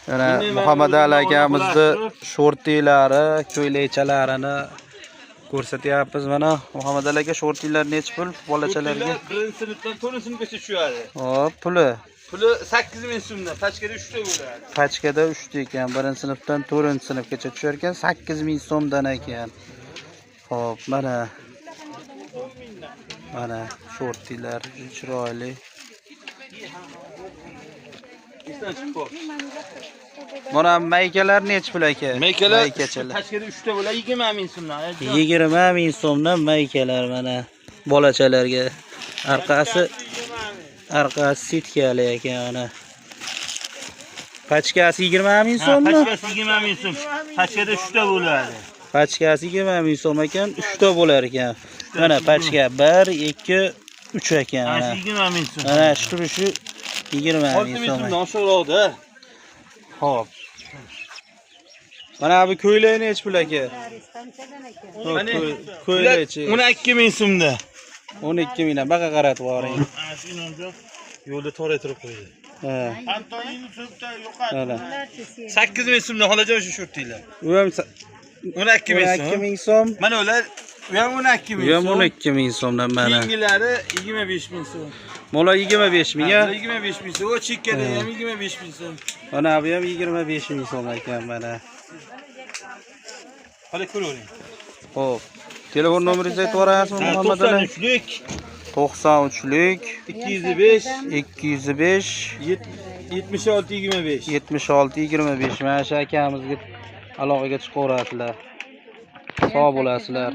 Yana Muhammad Ali akamizni shortilari, ko'ylakchalarini ko'rsatyapmiz. Mana Muhammad Ali aka shortilar necha pul bolachalarga? Birinchi sinfdan 4 sinfgacha tushadi. Hop, puli. Puli 8000 so'mdan, pachkada 3 ta bo'ladi. Pachkada 3 ta ekan. Birinchi sinfdan 4-sinfgacha tushar ekan, 8000 so'mdan ekan. Hop, mana shortilar chiroyli. Mana maykalar necha pul aka? Maykalar pachkada 3 ta bo'ladi, 20000 so'mdan. 20000 so'mdan maykalar mana bolachalarga. Arqasi sitkali ekan mana. Pachkasi 20000 so'mmi? Pachkasi 20000 so'm. Pachkada 3 ta bo'ladi. Pachkasi 20000 so'm ekan, 3 ta bo'lar ekan. Mana pachka 1, 2, 3 ekan mana. 20000 so'm. Mana shu turishi 20000 so'm. Noshoqda. Hop. Mana bu ko'ylak necha pul aka? Mana ko'ylakchi 12000 so'mda. 12000 dan baqa qaratib yuboring. Yo'lda toraytirib qo'ydi. Ha. Antoyini so'pda yo'qadi. Mana 8000 so'mdan xolajon shu shortinglar. u ham 12000 so'm. Mana ular u ham 12000 so'm. 12000 so'mdan mana. Yengilari 25000 so'm. Mola 25000 ga. 25000 so'm. O chekkada ham 25000 so'm. Mana bu ham 25000 so'm ekan mana. Hadi ko'ravering. Xo'p. Telefon nomeringizni aytib yuborasizmi Muhammad Ali? 93lik 93lik 205 205 7625. 76-25. Mana shu akamizga aloqaga chiqaverasizlar. Sog' bo'lasizlar.